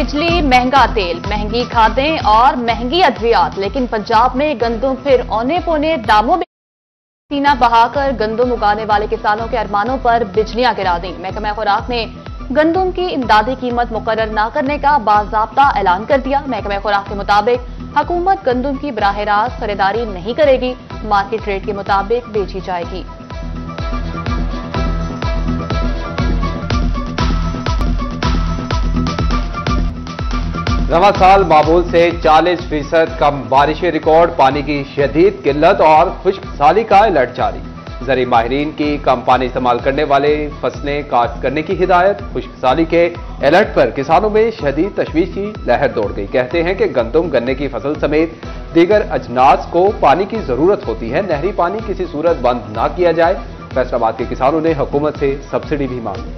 बिजली, महंगा तेल, महंगी खादें और महंगी अद्वियात, लेकिन पंजाब में गंदम फिर औने पौने दामों में सीना बहाकर गंदम उगाने वाले किसानों के अरमानों पर बिजलियां गिरा दी। महकमा खुराक ने गंदम की इमदादी कीमत मुकर्रर न करने का बाज़ाब्ता ऐलान कर दिया। महकमा खुराक के मुताबिक हुकूमत गंदम की बराह रास्त खरीदारी नहीं करेगी, मार्केट रेट के मुताबिक बेची जाएगी। रवा साल मामूल से 40% कम बारिशें रिकॉर्ड, पानी की शदीद किल्लत और खुश्क साली का अलर्ट जारी। ज़री माहिरीन की कम पानी इस्तेमाल करने वाले फसलें काश्त करने की हिदायत। खुश्क साली के अलर्ट पर किसानों में शदीद तशवीश की लहर दौड़ गई। कहते हैं कि गंदम, गन्ने की फसल समेत दीगर अजनास को पानी की जरूरत होती है, नहरी पानी किसी सूरत बंद ना किया जाए। फैसलाबाद के किसानों ने हुकूमत से सब्सिडी भी मांगी।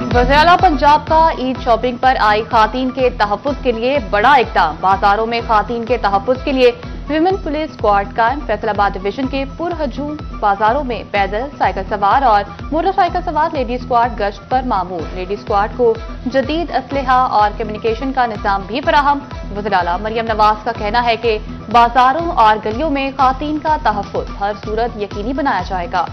वज़ीर-ए-आला पंजाब का ईद शॉपिंग पर आई खातीन के तहफ़्फ़ुज़ के लिए बड़ा इक़दाम। बाजारों में खातीन के तहफ़्फ़ुज़ के लिए विमेन पुलिस स्क्वाड कायम। फैसलाबाद डिवीजन के पुरहजूम बाजारों में पैदल, साइकिल सवार और मोटरसाइकिल सवार लेडी स्क्वाड गश्त पर मामूर। लेडी स्क्वाड को जदीद असलहा और कम्युनिकेशन का निज़ाम भी फराहम। वज़ीर-ए-आला मरियम नवाज का कहना है कि बाजारों और गलियों में खातीन का तहफ़्फ़ुज़ हर सूरत यकीनी बनाया जाएगा।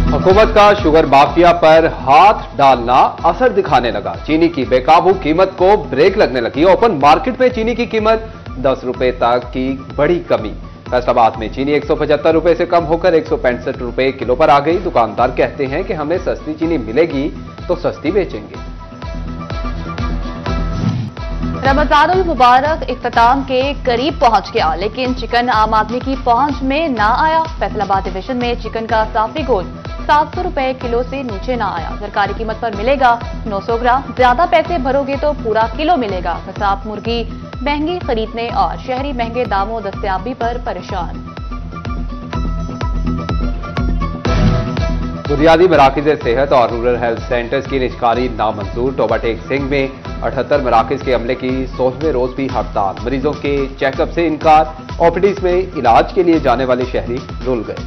हुकूमत का शुगर माफिया पर हाथ डालना असर दिखाने लगा। चीनी की बेकाबू कीमत को ब्रेक लगने लगी। ओपन मार्केट में चीनी की कीमत 10 रुपए तक की बड़ी कमी। फैसलाबाद में चीनी 175 रुपए से कम होकर 165 रुपए किलो पर आ गई। दुकानदार कहते हैं कि हमें सस्ती चीनी मिलेगी तो सस्ती बेचेंगे। रमजानुल मुबारक इख्तिताम के करीब पहुंच गया, लेकिन चिकन आम आदमी की पहुंच में ना आया। फैसलाबाद डिवीजन में चिकन का साफी गोश्त 700 रुपए किलो से नीचे ना आया। सरकारी कीमत पर मिलेगा 900 ग्राम। ज्यादा पैसे भरोगे तो पूरा किलो मिलेगा। कसाब मुर्गी महंगी खरीदने और शहरी महंगे दामों दस्तयाबी पर परेशान। बुनियादी मराकज़ सेहत और रूरल हेल्थ सेंटर्स की निजकारी नामंजूर। टोबाटेक सिंह में 78 मराकज़ के अमले की 16वें रोज भी हड़ताल। मरीजों के चेकअप से इनकार। ओपीडीज में इलाज के लिए जाने वाले शहरी रुल गए।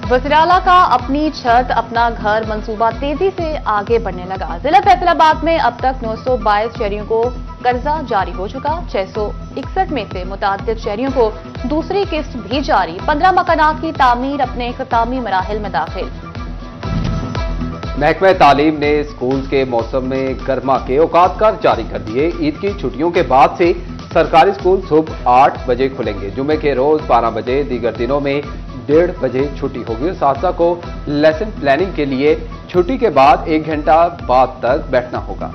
वज़ीर-ए-आला का अपनी छत अपना घर मंसूबा तेजी से आगे बढ़ने लगा। जिला फैसलाबाद में अब तक 922 शहरियों को कर्जा जारी हो चुका। 661 में से मुतअद्दिद शहरियों को दूसरी किस्त भी जारी। 15 मकानात की तामीर अपने इख्तितामी मराहिल में दाखिल। महकमा तालीम ने स्कूल के मौसम में गर्मा के औकात जारी कर दिए। ईद की छुट्टियों के बाद से सरकारी स्कूल सुबह 8 बजे खुलेंगे। जुमे के रोज 12 बजे, दीगर दिनों में 1:30 बजे छुट्टी होगी। साथियों को लेसन प्लानिंग के लिए छुट्टी के बाद 1 घंटा बाद तक बैठना होगा।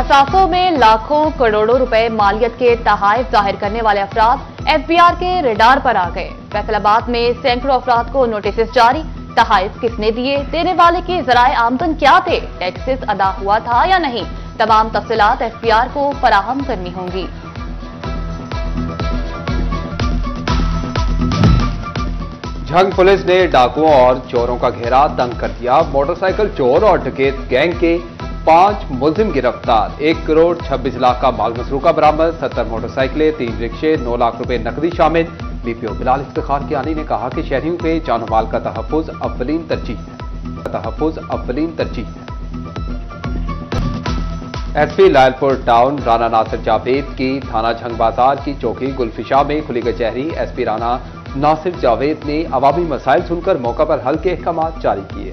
असासों में लाखों करोड़ों रुपए मालियत के तहाइफ जाहिर करने वाले अफराद एफबीआर के रेडार पर आ गए। फैसलाबाद में सैकड़ों अफराद को नोटिस जारी। तहाइफ किसने दिए, देने वाले के जराए आमदन क्या थे, टैक्सेस अदा हुआ था या नहीं, तमाम तफसीलात एफबीआर को फराहम करनी होंगी। झंग पुलिस ने डाकुओं और चोरों का घेरा तंग कर दिया। मोटरसाइकिल चोर और डकैत गैंग के 5 मुलजिम गिरफ्तार। 1 करोड़ 26 लाख का माल मसरूका बरामद। 70 मोटरसाइकिलें, 3 रिक्शे, 9 लाख रुपए नकदी शामिल। बीपीओ बिलाल इफ्तिखार कियानी ने कहा कि शहरियों के जान माल का तहफ़्फ़ुज़ अव्वलीन तरजीह है। एसपी लायलपुर टाउन राना नासिर जावेद की थाना झंग बाजार की चौकी गुलफिशा में खुली कचहरी। एसपी राना नासिर जावेद ने अवामी मसाइल सुनकर मौका पर हल के अहकाम जारी किए।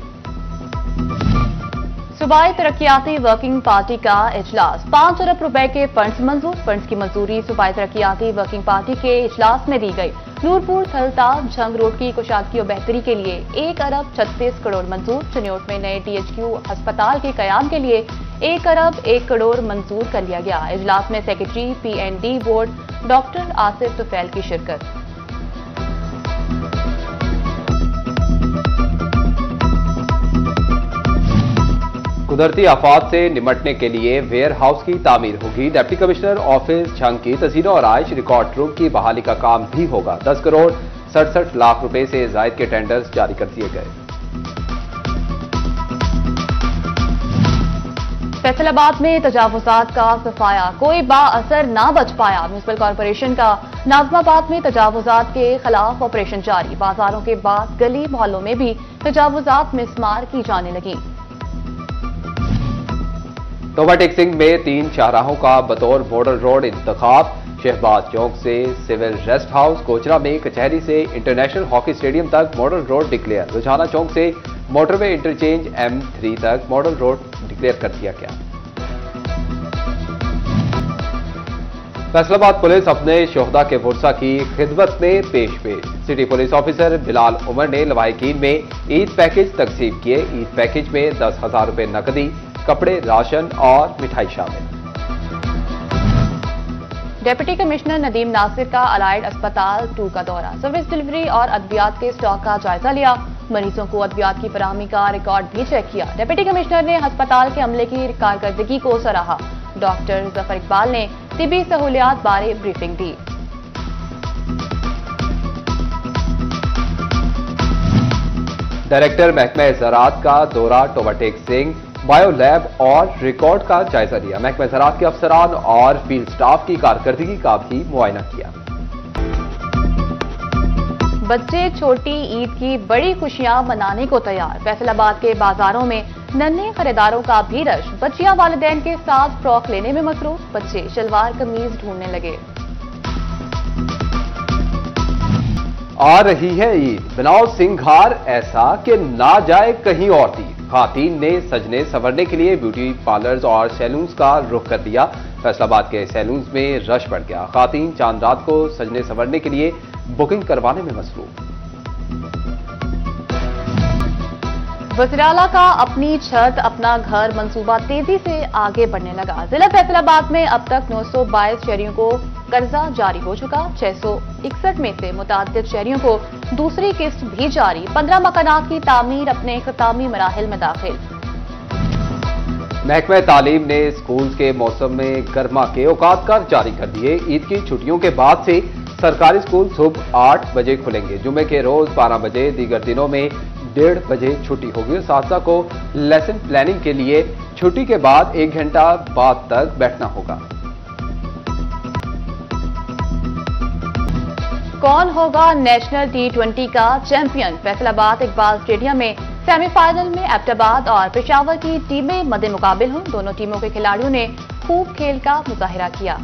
सूबाई तरक्याती वर्किंग पार्टी का इजलास। 5 अरब रुपए के फंड्स मंजूर। फंड्स की मंजूरी सूबाई तरक्याती वर्किंग पार्टी के इजलास में दी गई। नूरपुर, थलता, झंग रोड की कुशादगी और बेहतरी के लिए 1 अरब 36 करोड़ मंजूर। चनियोट में नए टीएचक्यू अस्पताल के कयाम के लिए 1 अरब 1 करोड़ मंजूर कर लिया गया। इजलास में secretary PND board doctor Asif Tufail की शिरकत। कुदरती आफात से निमटने के लिए वेयर हाउस की तामीर होगी। डिप्टी कमिश्नर ऑफिस झंग की तज़ीनो और आइश रिकॉर्ड रूम की बहाली का काम भी होगा। 10 करोड़ 67 लाख रुपए से जायद के टेंडर्स जारी कर दिए गए। फैसलाबाद में तजावुजात का सफाया, कोई बाअसर ना बच पाया। म्युनिसिपल कॉर्पोरेशन का नाजमाबाद में तजावुजात के खिलाफ ऑपरेशन जारी। बाजारों के बाद गली मोहल्लों में भी तजावुजात मिसमार की जाने लगी। तोबा टेक्सिंग में 3 शाहराहों का बतौर मॉडल रोड इंतखाब। शहबाज चौक से सिविल रेस्ट हाउस, कोचरा में कचहरी से इंटरनेशनल हॉकी स्टेडियम तक मॉडल रोड डिक्लेयर। रुझाना चौक से मोटरवे इंटरचेंज M3 तक मॉडल रोड डिक्लेयर कर दिया गया। फैसलाबाद पुलिस अपने शोहदा के वर्सा की खिदमत में पेश। City police officer Bilal Umar ने लवाहिकीन में ईद पैकेज तकसीम किए। ईद पैकेज में 10,000 रुपए नकदी, कपड़े, राशन और मिठाई शामिल। डिप्टी कमिश्नर नदीम नासिर का अलाइड अस्पताल 2 का दौरा। सर्विस डिलीवरी और अद्वियात के स्टॉक का जायजा लिया। मरीजों को अद्वियात की फराहमी का रिकॉर्ड भी चेक किया। डिप्टी कमिश्नर ने अस्पताल के अमले की कारकर्दगी को सराहा। डॉक्टर जफर इकबाल ने तिबी सहूलियात बारे ब्रीफिंग दी। डायरेक्टर महकमा ज़राअत का दौरा। तोबा टेक्सिंग, बायो लैब और रिकॉर्ड का जायजा लिया। महकमा ज़राअत के अफसरान और फील्ड स्टाफ की कारकर्दगी का भी मुआयना किया। बच्चे छोटी ईद की बड़ी खुशियां मनाने को तैयार। फैसलाबाद के बाजारों में नन्हे खरीदारों का भी रश। बच्चियां वालिदैन के साथ फ्रॉक लेने में मसरूफ। बच्चे शलवार कमीज ढूंढने लगे। आ रही है ईद, बनाओ सिंगार ऐसा कि ना जाए कहीं और दी। खातीन ने सजने संवरने के लिए ब्यूटी पार्लर्स और सैलून्स का रुख कर दिया। फैसलाबाद के सैलून्स में रश बढ़ गया। खातीन चांद रात को सजने संवरने के लिए बुकिंग करवाने में मसरूफ। वज़ीर-ए-आला का अपनी छत अपना घर मंसूबा तेजी से आगे बढ़ने लगा। जिला फैसलाबाद में अब तक 922 शहरियों को कर्जा जारी हो चुका। 661 में से मुताद्दिद शहरियों को दूसरी किस्त भी जारी। 15 मकानात की तामीर अपने इख्तितामी मराहिल में दाखिल। महकमा तालीम ने स्कूल के मौसम में गर्मा के औकात कर जारी कर दिए। ईद की छुट्टियों के बाद से सरकारी स्कूल सुबह 8 बजे खुलेंगे। जुमे के रोज 12 बजे, दीगर दिनों में 1:30 बजे छुट्टी होगी। असातिज़ा को लेसन प्लानिंग के लिए छुट्टी के बाद 1 घंटा बाद तक बैठना होगा। कौन होगा नेशनल T20 का चैंपियन? फैसलाबाद इकबाल स्टेडियम में सेमीफाइनल में एबटाबाद और पेशावर की टीमें मद्देमुकाबिल हुई। दोनों टीमों के खिलाड़ियों ने खूब खेल का मुजाहिरा किया।